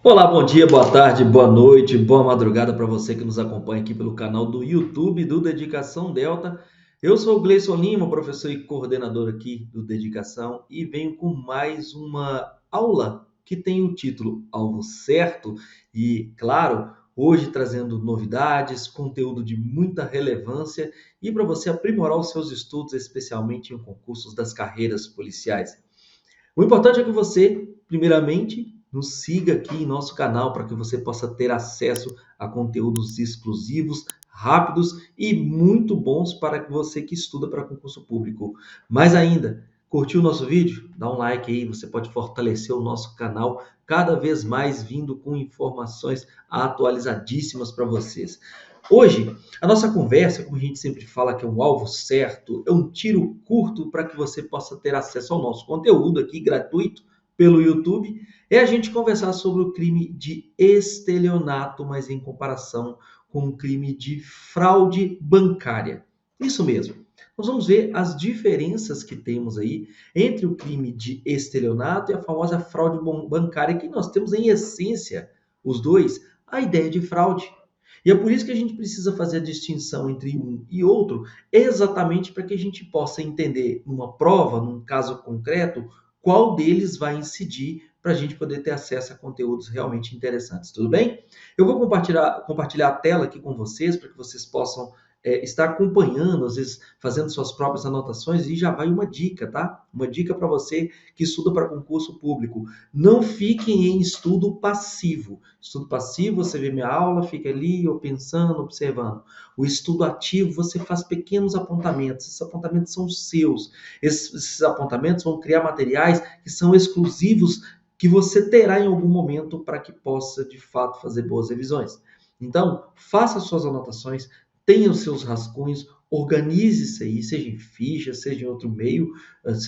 Olá, bom dia, boa tarde, boa noite, boa madrugada para você que nos acompanha aqui pelo canal do YouTube do Dedicação Delta. Eu sou o Gleison Lima, professor e coordenador aqui do Dedicação, e venho com mais uma aula que tem o título Alvo Certo e, claro, hoje trazendo novidades, conteúdo de muita relevância e para você aprimorar os seus estudos, especialmente em concursos das carreiras policiais. O importante é que você, primeiramente, nos siga aqui em nosso canal para que você possa ter acesso a conteúdos exclusivos, rápidos e muito bons para você que estuda para concurso público. Mais ainda, curtiu o nosso vídeo? Dá um like aí, você pode fortalecer o nosso canal cada vez mais vindo com informações atualizadíssimas para vocês. Hoje, a nossa conversa, como a gente sempre fala que é um alvo certo, é um tiro curto para que você possa ter acesso ao nosso conteúdo aqui gratuito pelo YouTube, é a gente conversar sobre o crime de estelionato, mas em comparação com o crime de fraude bancária. Isso mesmo. Nós vamos ver as diferenças que temos aí entre o crime de estelionato e a famosa fraude bancária, que nós temos em essência, os dois, a ideia de fraude. E é por isso que a gente precisa fazer a distinção entre um e outro, exatamente para que a gente possa entender numa prova, num caso concreto, qual deles vai incidir para a gente poder ter acesso a conteúdos realmente interessantes, tudo bem? Eu vou compartilhar a tela aqui com vocês para que vocês possam estar acompanhando, às vezes fazendo suas próprias anotações, e já vai uma dica, tá? Uma dica para você que estuda para concurso público. Não fiquem em estudo passivo. Estudo passivo, você vê minha aula, fica ali, eu pensando, observando. O estudo ativo, você faz pequenos apontamentos. Esses apontamentos são seus. Esses apontamentos vão criar materiais que são exclusivos, que você terá em algum momento para que possa, de fato, fazer boas revisões. Então, faça suas anotações, tenha os seus rascunhos, organize isso aí, seja em ficha, seja em outro meio,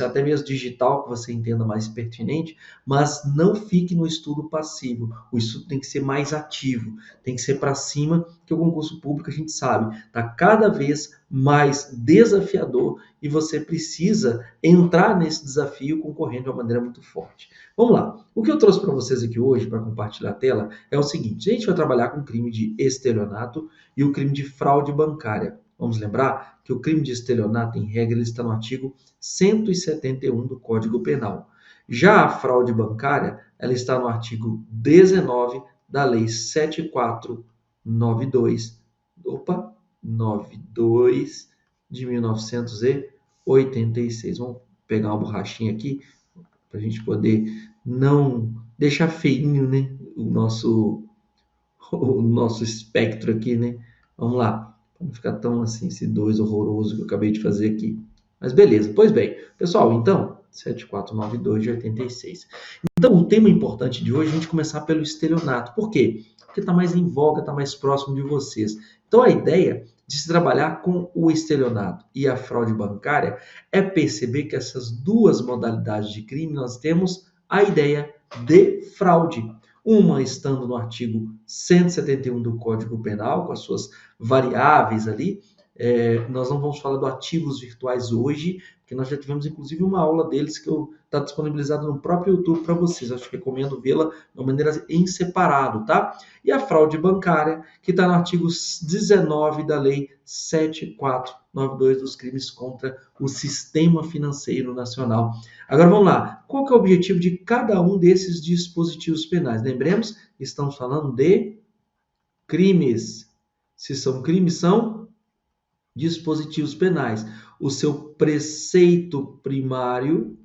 até mesmo digital, que você entenda mais pertinente, mas não fique no estudo passivo. O estudo tem que ser mais ativo, tem que ser para cima, que o concurso público, a gente sabe, está cada vez mais desafiador e você precisa entrar nesse desafio concorrendo de uma maneira muito forte. Vamos lá. O que eu trouxe para vocês aqui hoje, para compartilhar a tela, é o seguinte. A gente vai trabalhar com o crime de estelionato e o crime de fraude bancária. Vamos lembrar que o crime de estelionato, em regra, ele está no artigo 171 do Código Penal. Já a fraude bancária, ela está no artigo 19 da Lei 7492, 92 de 1986. Vamos pegar uma borrachinha aqui para a gente poder não deixar feinho, né, o nosso espectro aqui, né? Vamos lá, para não ficar tão assim, esse 2 horroroso que eu acabei de fazer aqui. Mas beleza, pois bem, pessoal, então, 7492 de 86. Então, o tema importante de hoje é a gente começar pelo estelionato. Por quê? Porque está mais em voga, está mais próximo de vocês. Então, a ideia de se trabalhar com o estelionato e a fraude bancária é perceber que essas duas modalidades de crime nós temos a ideia de fraude. Uma estando no artigo 171 do Código Penal, com as suas variáveis ali. Nós não vamos falar do ativos virtuais hoje, porque nós já tivemos inclusive uma aula deles que está disponibilizada no próprio YouTube para vocês. Acho que recomendo vê-la de uma maneira em separado, tá? E a fraude bancária, que está no artigo 19 da Lei 7492 dos crimes contra o sistema financeiro nacional. Agora vamos lá. Qual que é o objetivo de cada um desses dispositivos penais? Lembremos, estamos falando de crimes. Se são crimes, são dispositivos penais. O seu preceito primário,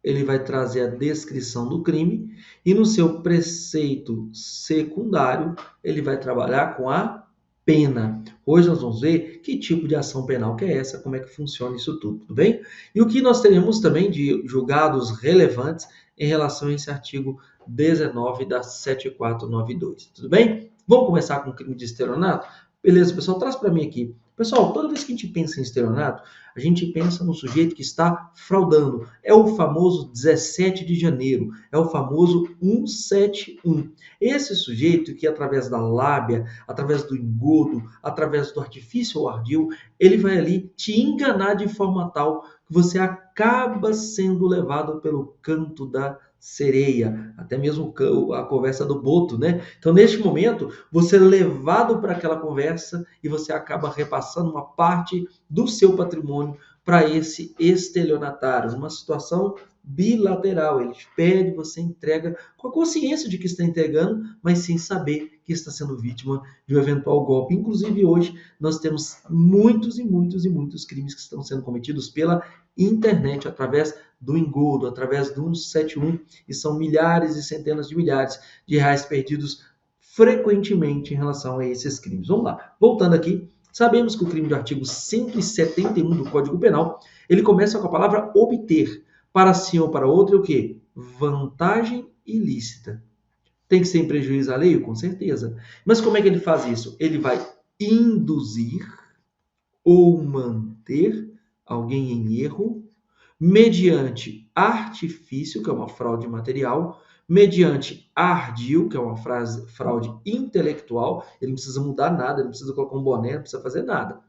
ele vai trazer a descrição do crime, e no seu preceito secundário, ele vai trabalhar com a pena. Hoje nós vamos ver que tipo de ação penal que é essa, como é que funciona isso tudo bem? E o que nós teremos também de julgados relevantes em relação a esse artigo 19 da 7492, tudo bem? Vamos começar com o crime de estelionato? Beleza, pessoal, traz para mim aqui. Pessoal, toda vez que a gente pensa em estelionato, a gente pensa no sujeito que está fraudando. É o famoso 17 de janeiro, é o famoso 171. Esse sujeito que, através da lábia, através do engodo, através do artifício ou ardil, ele vai ali te enganar de forma tal que você acaba sendo levado pelo canto da sereia, até mesmo a conversa do Boto, né? Então, neste momento, você é levado para aquela conversa e você acaba repassando uma parte do seu patrimônio para esse estelionatário, uma situação bilateral. Ele te pede, você entrega com a consciência de que está entregando, mas sem saber que está sendo vítima de um eventual golpe. Inclusive, hoje, nós temos muitos e muitos e muitos crimes que estão sendo cometidos pela internet, através do engodo, através do 171, e são milhares e centenas de milhares de reais perdidos frequentemente em relação a esses crimes. Vamos lá, voltando aqui, sabemos que o crime do artigo 171 do Código Penal, ele começa com a palavra obter, para si ou para outro, é o quê? Vantagem ilícita. Tem que ser em prejuízo alheio? Com certeza. Mas como é que ele faz isso? Ele vai induzir ou manter alguém em erro mediante artifício, que é uma fraude material, mediante ardil, que é uma fraude intelectual, ele não precisa mudar nada, ele não precisa colocar um boné, não precisa fazer nada,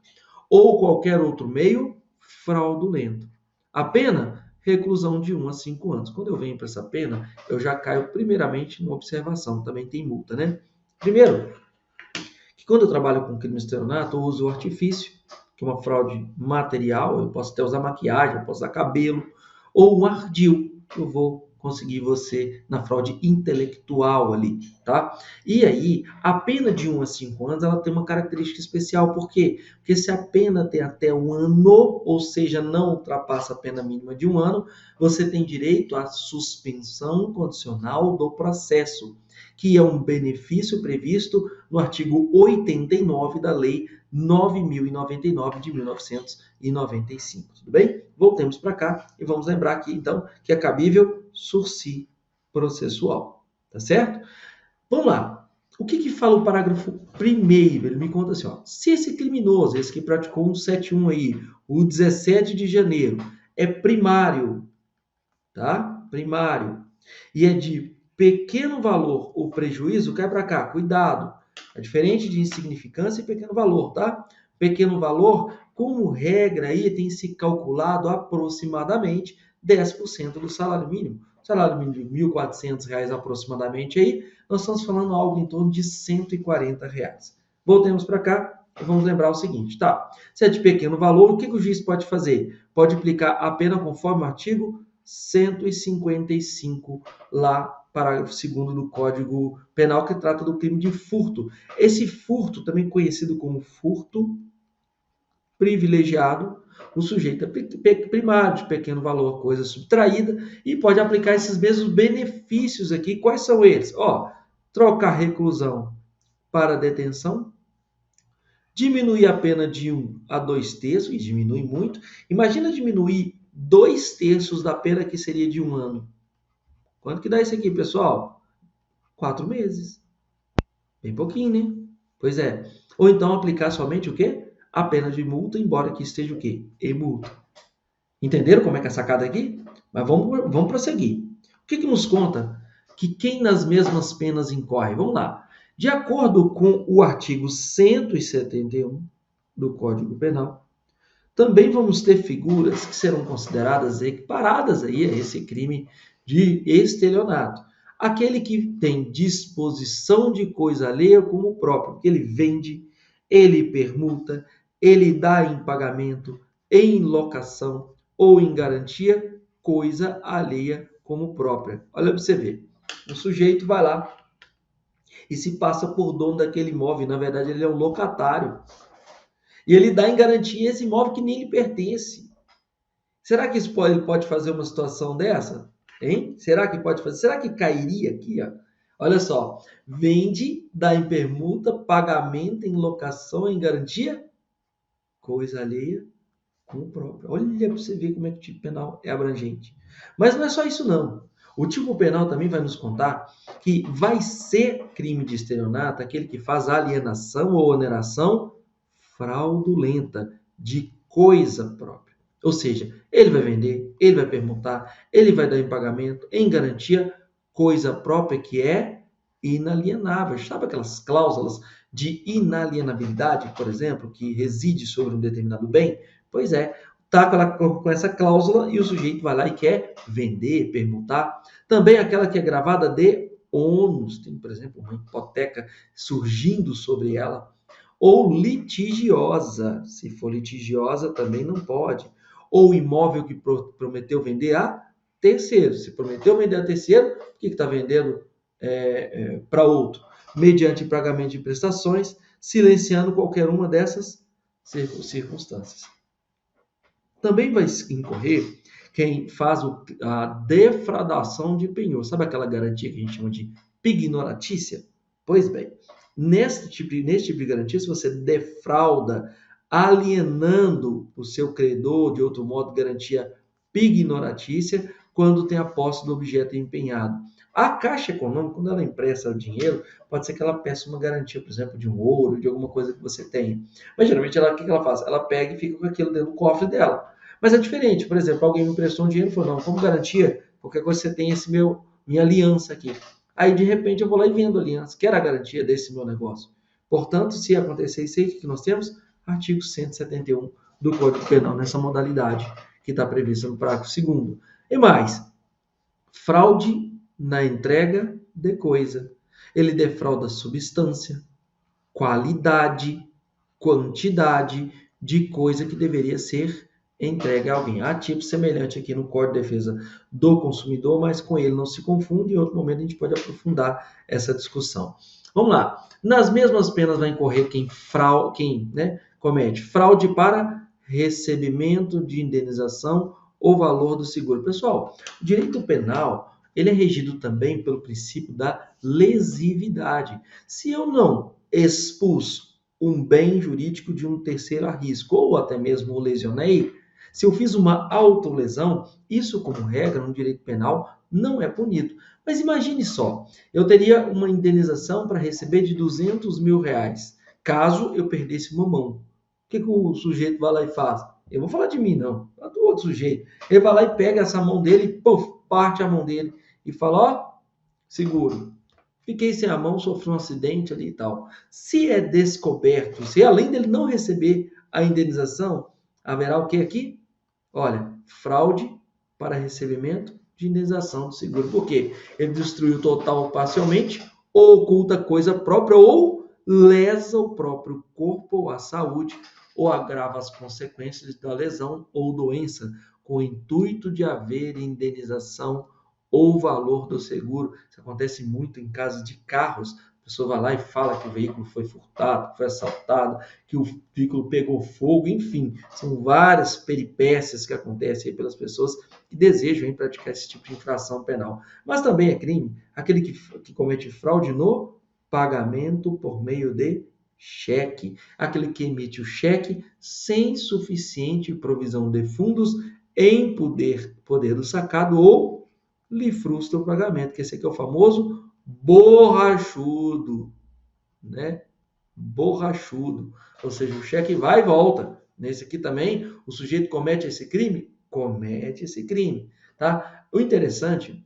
ou qualquer outro meio fraudulento. A pena? Reclusão de 1 a 5 anos. Quando eu venho para essa pena, eu já caio primeiramente numa observação, também tem multa, né? Primeiro, que quando eu trabalho com crime de estelionato, eu uso o artifício, que é uma fraude material, eu posso até usar maquiagem, eu posso usar cabelo, ou um ardil, eu vou conseguir você na fraude intelectual ali, tá? E aí, a pena de 1 a 5 anos, ela tem uma característica especial, por quê? Porque se a pena tem até 1 ano, ou seja, não ultrapassa a pena mínima de 1 ano, você tem direito à suspensão condicional do processo, que é um benefício previsto no artigo 89 da Lei 9.099 de 1995. Tudo bem? Voltemos para cá e vamos lembrar aqui, então, que é cabível sursi processual. Tá certo? Vamos lá. O que fala o parágrafo 1º? Ele me conta assim, ó, se esse criminoso, esse que praticou 171 aí, o 17 de janeiro, é primário, tá? Primário. E é de pequeno valor o prejuízo, cai para cá, cuidado. É diferente de insignificância e pequeno valor, tá? Pequeno valor, como regra aí, tem se calculado aproximadamente 10% do salário mínimo. Salário mínimo de R$ 1.400 aproximadamente aí, nós estamos falando algo em torno de R$ 140. Voltemos para cá e vamos lembrar o seguinte, tá? Se é de pequeno valor, o que o juiz pode fazer? Pode aplicar a pena conforme o artigo 155 lá, parágrafo 2º do Código Penal, que trata do crime de furto. Esse furto, também conhecido como furto privilegiado, o sujeito é primário, de pequeno valor, coisa subtraída, e pode aplicar esses mesmos benefícios aqui. Quais são eles? Ó, trocar reclusão para detenção, diminuir a pena de 1 a 2 terços, e diminui muito. Imagina diminuir 2 terços da pena, que seria de 1 ano. Quanto que dá isso aqui, pessoal? 4 meses. Bem pouquinho, né? Pois é. Ou então aplicar somente o quê? A pena de multa, embora que esteja o quê? Em multa. Entenderam como é que é a sacada aqui? Mas vamos prosseguir. O que nos conta que quem nas mesmas penas incorre? Vamos lá. De acordo com o artigo 171 do Código Penal, também vamos ter figuras que serão consideradas equiparadas aí a esse crime de estelionato. Aquele que tem disposição de coisa alheia como próprio, que ele vende, ele permuta, ele dá em pagamento, em locação ou em garantia, coisa alheia como própria. Olha para você ver. O sujeito vai lá e se passa por dono daquele imóvel. Na verdade, ele é um locatário. E ele dá em garantia esse imóvel que nem lhe pertence. Será que ele pode fazer uma situação dessa? Hein? Será que pode fazer? Será que cairia aqui? Ó? Olha só. Vende, dá em permuta, pagamento, em locação, em garantia, coisa alheia com o próprio. Olha para você ver como é que o tipo penal é abrangente. Mas não é só isso, não. O tipo penal também vai nos contar que vai ser crime de estelionato aquele que faz alienação ou oneração fraudulenta de coisa própria. Ou seja, ele vai vender, ele vai permutar, ele vai dar em pagamento, em garantia, coisa própria que é inalienável. Sabe aquelas cláusulas de inalienabilidade, por exemplo, que reside sobre um determinado bem? Pois é, Está com essa cláusula e o sujeito vai lá e quer vender, permutar. Também aquela que é gravada de ônus, tem, por exemplo, uma hipoteca surgindo sobre ela. Ou litigiosa, se for litigiosa também não pode. Ou imóvel que prometeu vender a terceiro. Se prometeu vender a terceiro, o que está vendendo para outro? Mediante pagamento de prestações, silenciando qualquer uma dessas circunstâncias. Também vai incorrer quem faz a defraudação de penhor. Sabe aquela garantia que a gente chama de pignoratícia? Pois bem, nesse tipo de garantia, se você defrauda alienando o seu credor, de outro modo, garantia pignoratícia, quando tem a posse do objeto empenhado. A Caixa Econômica, quando ela empresta o dinheiro, pode ser que ela peça uma garantia, por exemplo, de um ouro, de alguma coisa que você tenha. Mas geralmente o que ela faz? Ela pega e fica com aquilo dentro do cofre dela. Mas é diferente, por exemplo, alguém me emprestou um dinheiro e falou, não, como garantia, qualquer coisa você tem minha aliança aqui. Aí, de repente, eu vou lá e vendo a aliança, que era a garantia desse meu negócio. Portanto, se acontecer isso aí, o que nós temos? Artigo 171 do Código Penal, nessa modalidade que está prevista no parágrafo 2º. E mais, fraude na entrega de coisa. Ele defrauda substância, qualidade, quantidade de coisa que deveria ser entregue a alguém. Há tipo semelhante aqui no Código de Defesa do Consumidor, mas com ele não se confunde. Em outro momento a gente pode aprofundar essa discussão. Vamos lá. Nas mesmas penas vai incorrer quem comete fraude para recebimento de indenização ou valor do seguro. Pessoal, o direito penal ele é regido também pelo princípio da lesividade. Se eu não expus um bem jurídico de um terceiro a risco, ou até mesmo o lesionei, se eu fiz uma autolesão, isso, como regra, no direito penal, não é punido. Mas imagine só, eu teria uma indenização para receber de R$200 mil, caso eu perdesse uma mão. O que o sujeito vai lá e faz? Eu vou falar de mim, não. Fala do outro sujeito. Ele vai lá e pega essa mão dele e parte a mão dele e fala, ó, seguro. Fiquei sem a mão, sofri um acidente ali e tal. Se é descoberto, se além dele não receber a indenização, haverá o que aqui? Olha, fraude para recebimento de indenização do seguro. Por quê? Ele destruiu total ou parcialmente, ou oculta coisa própria, ou lesa o próprio corpo ou a saúde, ou agrava as consequências da lesão ou doença, com o intuito de haver indenização ou valor do seguro. Isso acontece muito em casos de carros. A pessoa vai lá e fala que o veículo foi furtado, que foi assaltado, que o veículo pegou fogo, enfim. São várias peripécias que acontecem aí pelas pessoas que desejam praticar esse tipo de infração penal. Mas também é crime aquele que comete fraude no pagamento por meio de cheque. Aquele que emite o cheque sem suficiente provisão de fundos em poder do sacado ou lhe frustra o pagamento, que esse aqui é o famoso borrachudo, né? Borrachudo, ou seja, o cheque vai e volta. Nesse aqui também, o sujeito comete esse crime? Comete esse crime, tá? O interessante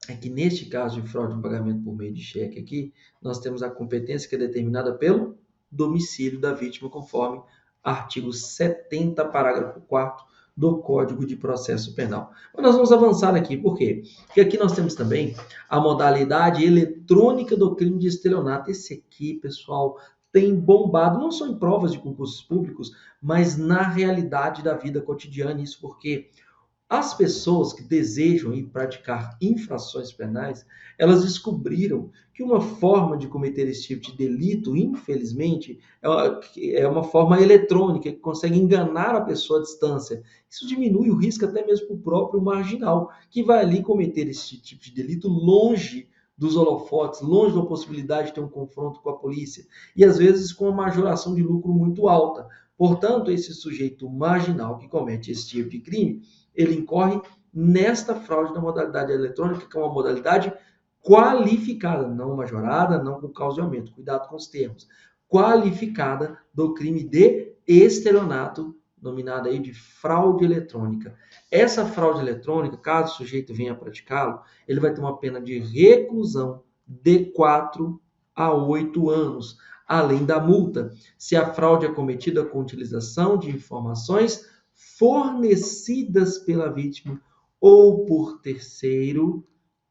é que neste caso de fraude no pagamento por meio de cheque aqui, nós temos a competência que é determinada pelo domicílio da vítima, conforme artigo 70, parágrafo 4º do Código de Processo Penal. Mas nós vamos avançar aqui, por quê? Porque aqui nós temos também a modalidade eletrônica do crime de estelionato. Esse aqui, pessoal, tem bombado, não só em provas de concursos públicos, mas na realidade da vida cotidiana. Isso porque as pessoas que desejam ir praticar infrações penais, elas descobriram que uma forma de cometer esse tipo de delito, infelizmente, é uma forma eletrônica, que consegue enganar a pessoa à distância. Isso diminui o risco até mesmo para o próprio marginal, que vai ali cometer esse tipo de delito longe dos holofotes, longe da possibilidade de ter um confronto com a polícia, e às vezes com uma majoração de lucro muito alta. Portanto, esse sujeito marginal que comete esse tipo de crime, ele incorre nesta fraude da modalidade eletrônica, que é uma modalidade qualificada, não majorada, não com causa de aumento. Cuidado com os termos. Qualificada do crime de estelionato, nominado aí de fraude eletrônica. Essa fraude eletrônica, caso o sujeito venha a praticá-lo, ele vai ter uma pena de reclusão de 4 a 8 anos, além da multa, se a fraude é cometida com utilização de informações fornecidas pela vítima ou por terceiro,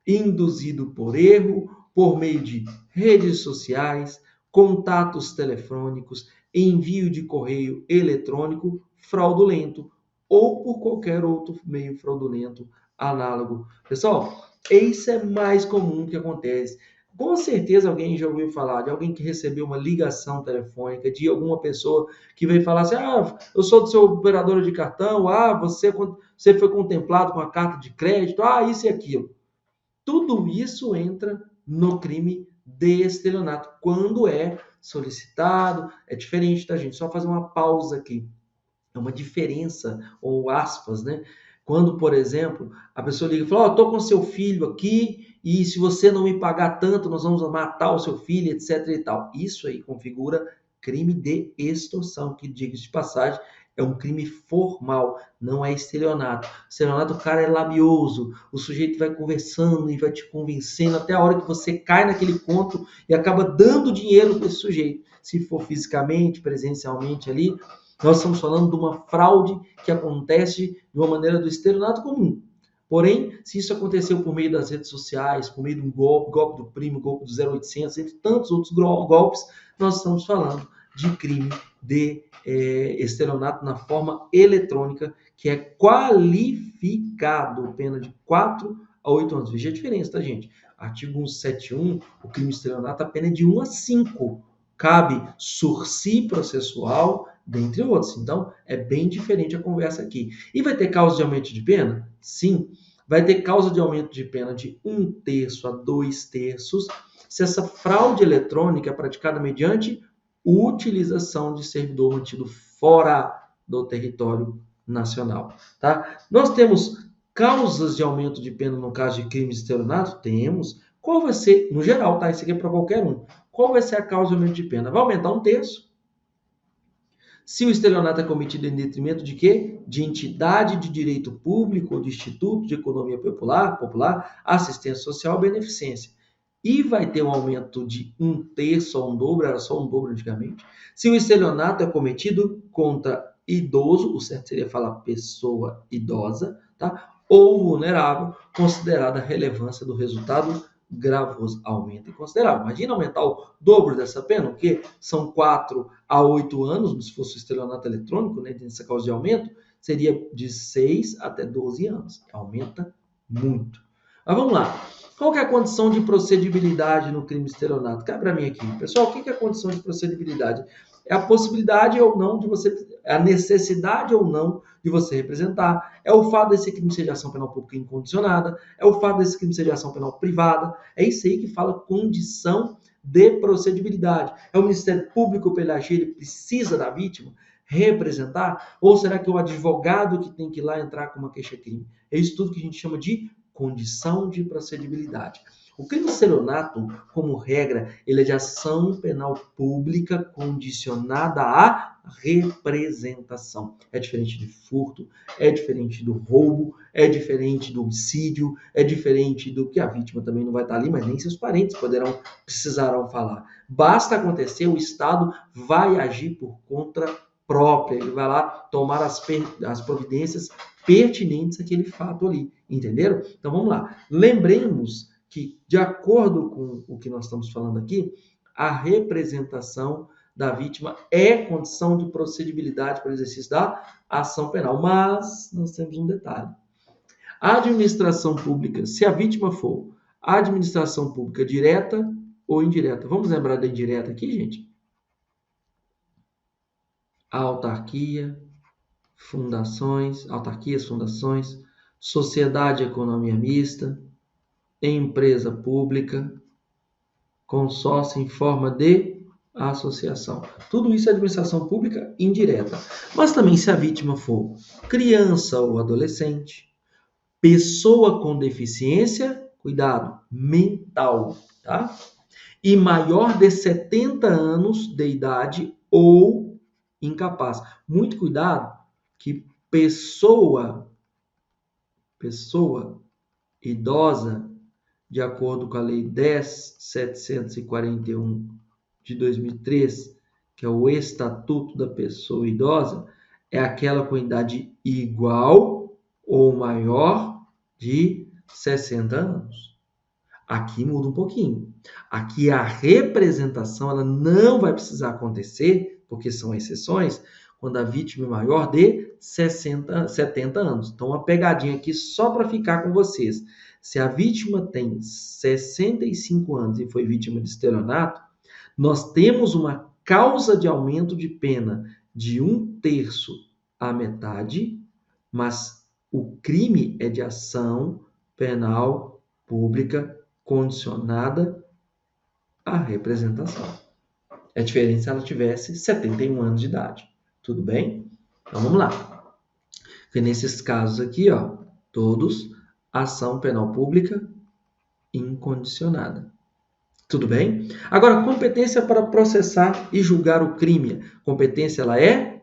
induzido por erro, por meio de redes sociais, contatos telefônicos, envio de correio eletrônico fraudulento ou por qualquer outro meio fraudulento análogo. Pessoal, isso é mais comum que acontece. Com certeza alguém já ouviu falar de alguém que recebeu uma ligação telefônica de alguma pessoa que veio falar assim: ah, eu sou do seu operador de cartão, ah, você foi contemplado com a carta de crédito, ah, isso e aquilo. Tudo isso entra no crime de estelionato, quando é solicitado. É diferente, tá, gente? Só fazer uma pausa aqui. É uma diferença, ou aspas, né? Quando, por exemplo, a pessoa liga e fala: estou com seu filho aqui e se você não me pagar tanto, nós vamos matar o seu filho, etc. e tal. Isso aí configura crime de extorsão, que, diga-se de passagem, é um crime formal, não é estelionato. Estelionato, o cara é labioso, o sujeito vai conversando e vai te convencendo até a hora que você cai naquele conto e acaba dando dinheiro para esse sujeito. Se for fisicamente, presencialmente ali, nós estamos falando de uma fraude que acontece de uma maneira do estelionato comum. Porém, se isso aconteceu por meio das redes sociais, por meio de um golpe, golpe do primo, golpe do 0800, entre tantos outros golpes, nós estamos falando de crime de estelionato na forma eletrônica, que é qualificado, pena de 4 a 8 anos. Veja a diferença, tá, gente? Artigo 171, o crime de estelionato, a pena é de 1 a 5. Cabe sursi processual, dentre outros. Então, é bem diferente a conversa aqui. E vai ter causa de aumento de pena? Sim. Vai ter causa de aumento de pena de 1/3 a 2/3 se essa fraude eletrônica é praticada mediante utilização de servidor mantido fora do território nacional. Tá? Nós temos causas de aumento de pena no caso de crimes de estelionato? Temos. Qual vai ser, no geral, tá? Isso aqui é para qualquer um. Qual vai ser a causa de aumento de pena? Vai aumentar 1/3. Se o estelionato é cometido em detrimento de quê? De entidade de direito público ou de instituto de economia popular, assistência social ou beneficência. E vai ter um aumento de 1/3 ou um dobro, era só um dobro antigamente. Se o estelionato é cometido contra idoso, o certo seria falar pessoa idosa, tá? Ou vulnerável, considerada a relevância do resultado gravoso, aumento considerável. Imagina aumentar o dobro dessa pena, o que são 4 a 8 anos, se fosse o estelionato eletrônico, né, nessa causa de aumento, seria de 6 até 12 anos. Aumenta muito. Mas vamos lá. Qual que é a condição de procedibilidade no crime de estelionato? Cai para mim aqui. Pessoal, o que é a condição de procedibilidade? É a possibilidade ou não de você, a necessidade ou não de você representar, é o fato desse crime ser de ação penal pública incondicionada, é o fato desse crime ser de ação penal privada, é isso aí que fala condição de procedibilidade. É o Ministério Público, pela lei, ele precisa da vítima representar? Ou será que é o advogado que tem que ir lá entrar com uma queixa-crime? É isso tudo que a gente chama de condição de procedibilidade. O crime de estelionato, como regra, ele é de ação penal pública condicionada à representação. É diferente de furto, é diferente do roubo, é diferente do homicídio, é diferente do que a vítima também não vai estar ali, mas nem seus parentes precisarão falar. Basta acontecer, o Estado vai agir por conta própria, ele vai lá tomar as providências pertinentes àquele fato ali, entenderam? Então vamos lá. Lembremos que, de acordo com o que nós estamos falando aqui, a representação da vítima é condição de procedibilidade para o exercício da ação penal. Mas nós temos um detalhe. A administração pública, se a vítima for a administração pública direta ou indireta, vamos lembrar da indireta aqui, gente? A autarquia, autarquias, fundações, sociedade e economia mista, empresa pública, consórcio em forma de associação. Tudo isso é administração pública indireta. Mas também se a vítima for criança ou adolescente, pessoa com deficiência, cuidado, mental, tá? E maior de 70 anos de idade ou incapaz. Muito cuidado que pessoa idosa, de acordo com a Lei 10.741 de 2003, que é o Estatuto da Pessoa Idosa, é aquela com idade igual ou maior de 60 anos. Aqui muda um pouquinho. Aqui a representação ela não vai precisar acontecer, porque são exceções, quando a vítima é maior de 70 anos. Então, uma pegadinha aqui só para ficar com vocês. Se a vítima tem 65 anos e foi vítima de estelionato, nós temos uma causa de aumento de pena de 1/3 à metade, mas o crime é de ação penal pública condicionada à representação. É diferente se ela tivesse 71 anos de idade. Tudo bem? Então vamos lá. Porque nesses casos aqui, ó, todos ação penal pública incondicionada. Tudo bem? Agora, competência para processar e julgar o crime. Competência ela é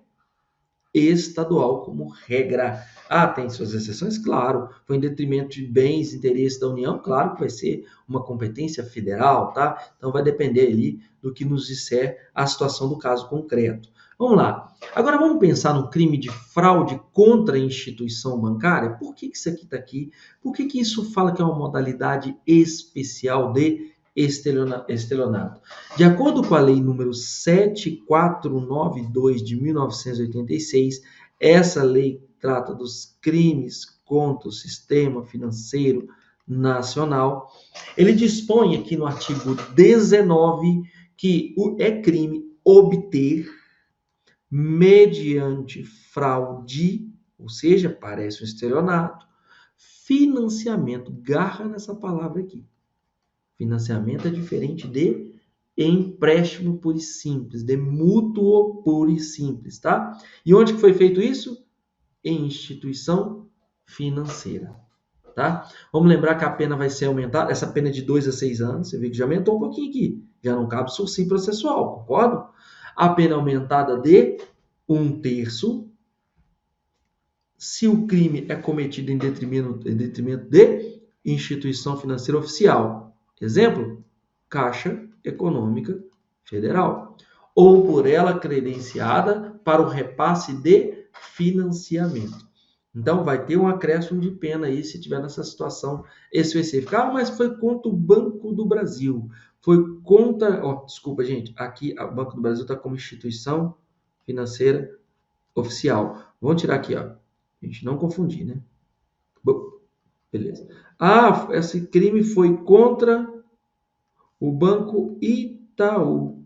estadual como regra. Ah, tem suas exceções? Claro. Foi em detrimento de bens e interesses da União? Claro que vai ser uma competência federal, tá? Então vai depender ali do que nos disser a situação do caso concreto. Vamos lá. Agora vamos pensar no crime de fraude contra a instituição bancária? Por que isso aqui está aqui? Por que isso fala que é uma modalidade especial de estelionato? De acordo com a lei número 7492 de 1986, essa lei trata dos crimes contra o sistema financeiro nacional. Ele dispõe aqui no artigo 19 que é crime obter mediante fraude, ou seja, parece um estelionato, financiamento, garra nessa palavra aqui. Financiamento é diferente de empréstimo puro e simples, de mútuo puro e simples, tá? E onde que foi feito isso? Em instituição financeira, tá? Vamos lembrar que a pena vai ser aumentada, essa pena é de 2 a 6 anos, você vê que já aumentou um pouquinho aqui, já não cabe sursi processual, concordo? A pena é aumentada de 1/3 se o crime é cometido em detrimento de instituição financeira oficial. Exemplo, Caixa Econômica Federal. Ou por ela credenciada para o repasse de financiamento. Então, vai ter um acréscimo de pena aí se tiver nessa situação específica. Ah, mas foi contra o Banco do Brasil. Foi contra... Oh, desculpa, gente. Aqui, o Banco do Brasil está como instituição financeira oficial. Vamos tirar aqui, ó. A gente não confundir, né? Bom, beleza. Ah, esse crime foi contra o Banco Itaú.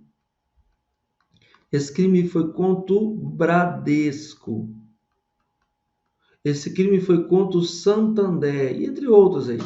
Esse crime foi contra o Bradesco. Esse crime foi contra o Santander, e entre outros aí.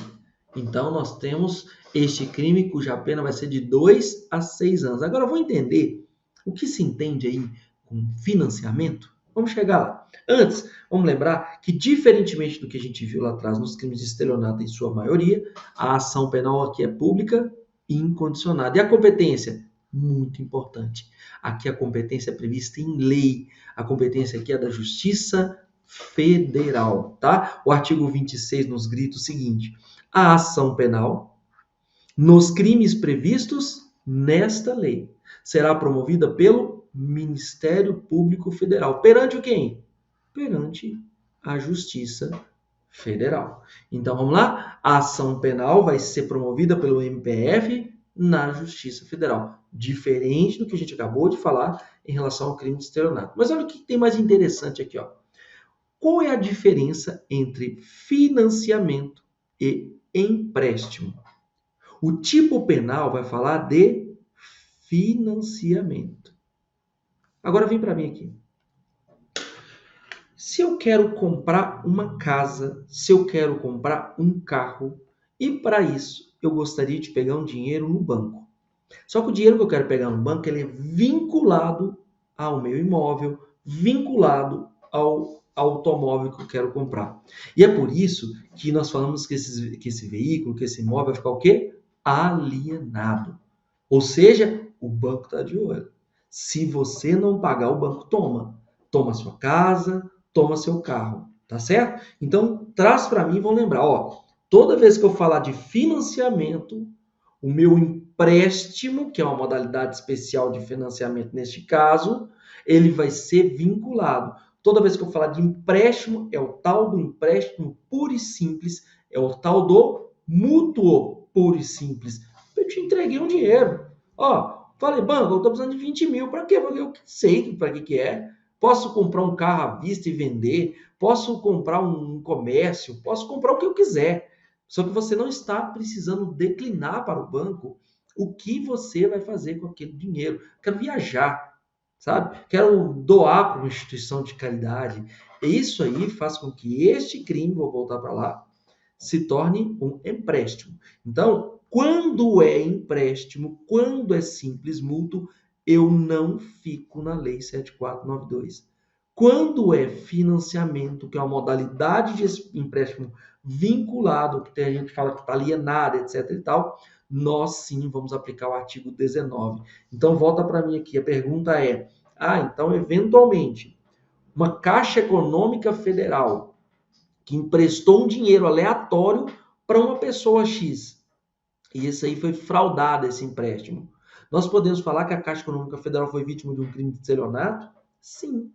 Então, nós temos este crime cuja pena vai ser de 2 a 6 anos. Agora, eu vou entender o que se entende aí com financiamento. Vamos chegar lá. Antes, vamos lembrar que, diferentemente do que a gente viu lá atrás nos crimes de estelionato em sua maioria, a ação penal aqui é pública e incondicionada. E a competência? Muito importante. Aqui a competência é prevista em lei. A competência aqui é da Justiça Federal, tá? O artigo 26 nos grita o seguinte: a ação penal, nos crimes previstos nesta lei, será promovida pelo Ministério Público Federal. Perante quem? Perante a Justiça Federal. Então, vamos lá? A ação penal vai ser promovida pelo MPF na Justiça Federal. Diferente do que a gente acabou de falar em relação ao crime de estelionato. Mas olha o que tem mais interessante aqui, ó. Qual é a diferença entre financiamento e empréstimo? O tipo penal vai falar de financiamento. Agora vem para mim aqui. Se eu quero comprar uma casa, se eu quero comprar um carro, e para isso eu gostaria de pegar um dinheiro no banco. Só que o dinheiro que eu quero pegar no banco ele é vinculado ao meu imóvel, vinculado ao automóvel que eu quero comprar. E é por isso que nós falamos que esse veículo, que esse imóvel vai ficar o quê? Alienado. Ou seja, o banco está de olho. Se você não pagar, o banco toma. Toma sua casa, toma seu carro. Tá certo? Então, traz para mim, vão lembrar, ó, toda vez que eu falar de financiamento, o meu empréstimo, que é uma modalidade especial de financiamento neste caso, ele vai ser vinculado. Toda vez que eu falar de empréstimo, é o tal do empréstimo puro e simples, é o tal do mútuo puro e simples. Eu te entreguei um dinheiro. Ó, falei, banco, eu estou precisando de 20 mil. Para quê? Porque eu sei para que é. Posso comprar um carro à vista e vender. Posso comprar um comércio. Posso comprar o que eu quiser. Só que você não está precisando declinar para o banco o que você vai fazer com aquele dinheiro. Quero viajar, sabe? Quero doar para uma instituição de caridade. Isso aí faz com que este crime, vou voltar para lá, se torne um empréstimo. Então, quando é empréstimo, quando é simples mútuo, eu não fico na Lei 7492. Quando é financiamento, que é uma modalidade de empréstimo vinculado, que tem a gente que fala que está alienado, etc. e tal, nós sim vamos aplicar o artigo 19. Então, volta para mim aqui. A pergunta é: então, eventualmente, uma Caixa Econômica Federal que emprestou um dinheiro aleatório para uma pessoa X, e isso aí foi fraudado, esse empréstimo. Nós podemos falar que a Caixa Econômica Federal foi vítima de um crime de estelionato? Sim.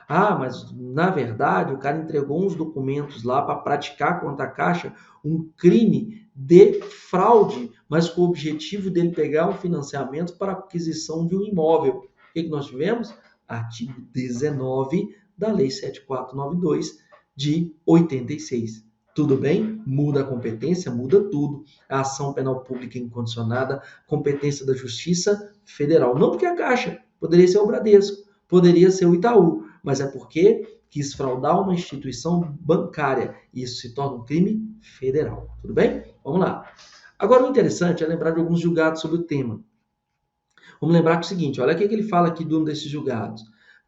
Mas na verdade o cara entregou uns documentos lá para praticar contra a Caixa um crime de fraude, mas com o objetivo dele pegar um financiamento para aquisição de um imóvel. O que nós tivemos? Artigo 19 da Lei 7492 de 86. Tudo bem? Muda a competência, muda tudo. A ação penal pública incondicionada, competência da Justiça Federal. Não porque a Caixa, poderia ser o Bradesco, poderia ser o Itaú, mas é porque quis fraudar uma instituição bancária e isso se torna um crime federal. Tudo bem? Vamos lá. Agora, o interessante é lembrar de alguns julgados sobre o tema. Vamos lembrar que é o seguinte, olha o que ele fala aqui de um desses julgados.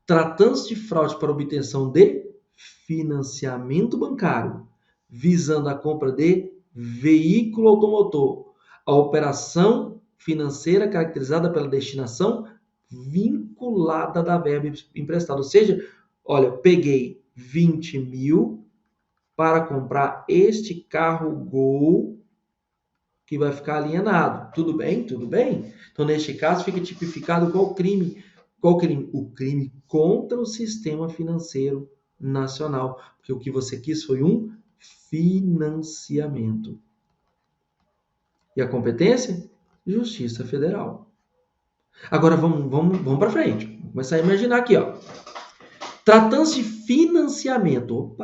Tratando-se de fraude para obtenção de financiamento bancário, visando a compra de veículo automotor, a operação financeira caracterizada pela destinação vinculada da verba emprestada. Ou seja, olha, eu peguei 20 mil para comprar este carro Gol que vai ficar alienado. Tudo bem? Tudo bem? Então, neste caso, fica tipificado qual crime? Qual crime? O crime contra o sistema financeiro nacional. Porque o que você quis foi um financiamento. E a competência? Justiça Federal. Agora vamos para frente. Vamos começar a imaginar aqui, ó. Tratando-se de financiamento,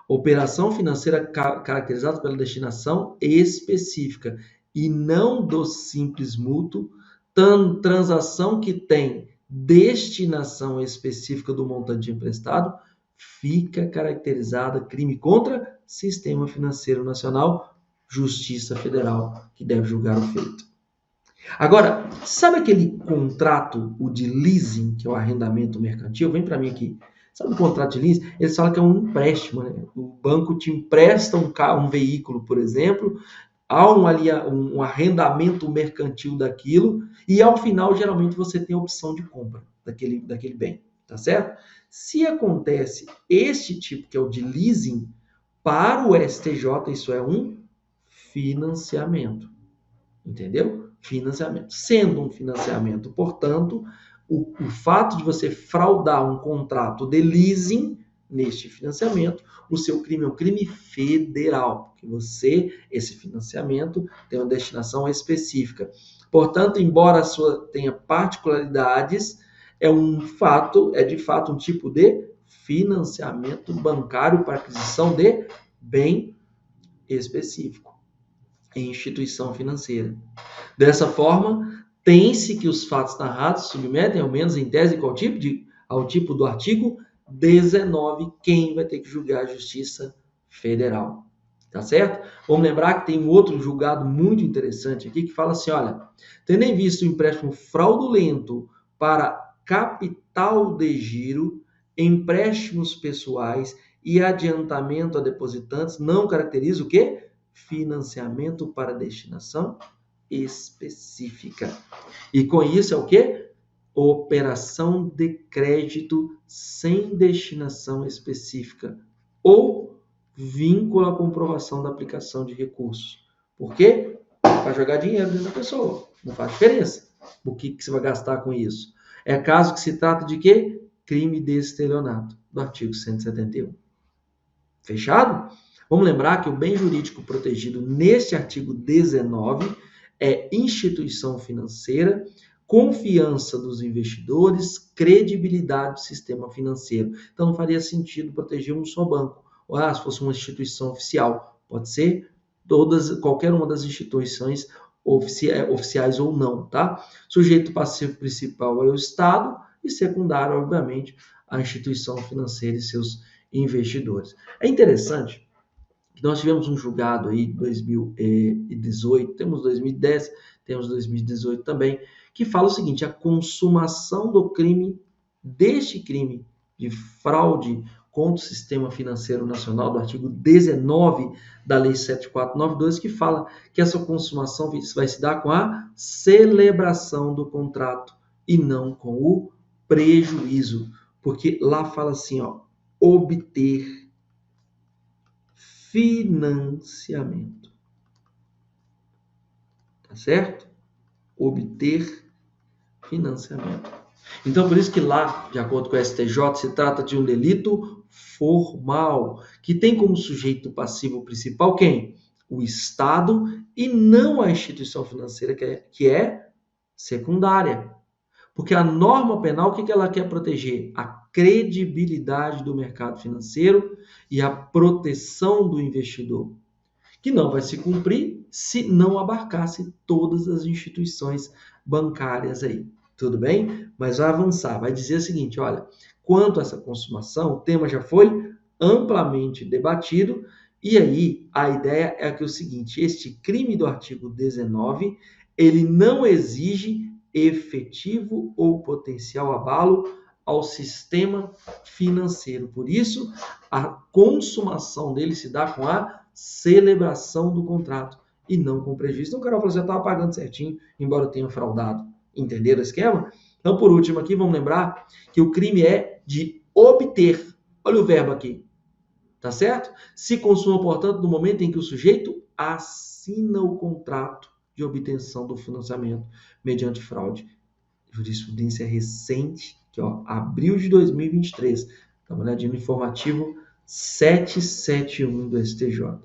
operação financeira caracterizada pela destinação específica e não do simples mútuo, transação que tem destinação específica do montante emprestado, fica caracterizada crime contra sistema financeiro nacional, Justiça Federal, que deve julgar o feito. Agora, sabe aquele contrato, o de leasing, que é o arrendamento mercantil? Vem para mim aqui. Sabe o contrato de leasing? Eles falam que é um empréstimo, né? O banco te empresta um veículo, por exemplo, há um arrendamento mercantil daquilo, e ao final, geralmente, você tem a opção de compra daquele bem, tá certo? Se acontece este tipo, que é o de leasing, para o STJ, isso é um financiamento. Entendeu? Financiamento. Sendo um financiamento, portanto, o fato de você fraudar um contrato de leasing neste financiamento, o seu crime é um crime federal, porque esse financiamento tem uma destinação específica. Portanto, embora a sua tenha particularidades, é de fato um tipo de financiamento bancário para aquisição de bem específico em instituição financeira. Dessa forma, tem-se que os fatos narrados submetem, ao menos em tese, ao tipo do artigo 19, quem vai ter que julgar a Justiça Federal. Tá certo? Vamos lembrar que tem um outro julgado muito interessante aqui que fala assim, olha, tendo em vista o empréstimo fraudulento para capital de giro, empréstimos pessoais e adiantamento a depositantes não caracteriza o quê? Financiamento para destinação específica. E com isso é o quê? Operação de crédito sem destinação específica ou vínculo à comprovação da aplicação de recursos. Por quê? Para jogar dinheiro dentro da pessoa. Não faz diferença. O que você vai gastar com isso? É caso que se trata de quê? crime de estelionato do artigo 171. Fechado? Vamos lembrar que o bem jurídico protegido neste artigo 19 é instituição financeira, confiança dos investidores, credibilidade do sistema financeiro. Então não faria sentido proteger um só banco. Ou se fosse uma instituição oficial, pode ser qualquer uma das instituições oficiais ou não, tá? Sujeito passivo principal é o Estado e secundário, obviamente, a instituição financeira e seus investidores. É interessante que nós tivemos um julgado aí em 2018, temos 2010, temos 2018 também, que fala o seguinte: a consumação do crime, deste crime de fraude contra o sistema financeiro nacional, do artigo 19 da Lei 7492, que fala que essa consumação vai se dar com a celebração do contrato e não com o prejuízo. Porque lá fala assim, ó, obter financiamento. Tá certo? Obter financiamento. Então, por isso que lá, de acordo com o STJ, se trata de um delito formal, que tem como sujeito passivo principal quem? O Estado e não a instituição financeira, que é secundária. Porque a norma penal, o que ela quer proteger? A credibilidade do mercado financeiro e a proteção do investidor, que não vai se cumprir se não abarcasse todas as instituições bancárias aí. Tudo bem? Mas vai avançar, vai dizer o seguinte, olha, quanto a essa consumação, o tema já foi amplamente debatido, e aí a ideia é que o seguinte: este crime do artigo 19, ele não exige efetivo ou potencial abalo ao sistema financeiro. Por isso, a consumação dele se dá com a celebração do contrato e não com prejuízo. Então o cara falou assim, eu estava pagando certinho, embora eu tenha fraudado. Entenderam o esquema? Então, por último aqui, vamos lembrar que o crime é de obter. Olha o verbo aqui. Tá certo? Se consuma, portanto, no momento em que o sujeito assina o contrato de obtenção do financiamento mediante fraude. Jurisprudência recente, que ó, abril de 2023. Dá uma olhadinha no informativo 771 do STJ.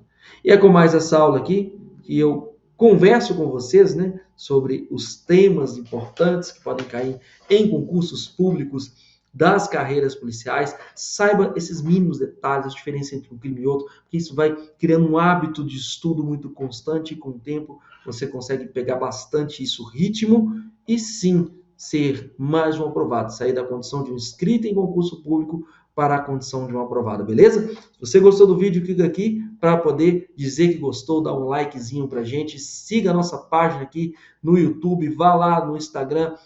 E é com mais essa aula aqui que eu converso com vocês, né, sobre os temas importantes que podem cair em concursos públicos das carreiras policiais. Saiba esses mínimos detalhes, a diferença entre um crime e outro, porque isso vai criando um hábito de estudo muito constante e com o tempo você consegue pegar bastante isso, ritmo, e sim ser mais um aprovado, sair da condição de um inscrito em concurso público para a condição de um aprovado, beleza? Se você gostou do vídeo, clica aqui para poder dizer que gostou, dá um likezinho pra gente, siga a nossa página aqui no YouTube, vá lá no Instagram,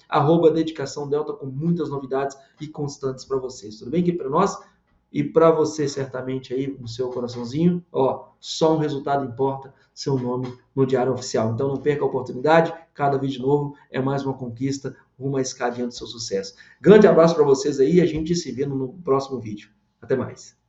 @dedicaçãodelta, com muitas novidades e constantes para vocês, tudo bem? Aqui para nós e para você certamente aí no seu coraçãozinho, ó, só um resultado importa, seu nome no Diário Oficial. Então não perca a oportunidade, cada vídeo novo é mais uma conquista, uma escadinha do seu sucesso. Grande abraço para vocês aí e a gente se vê no próximo vídeo. Até mais.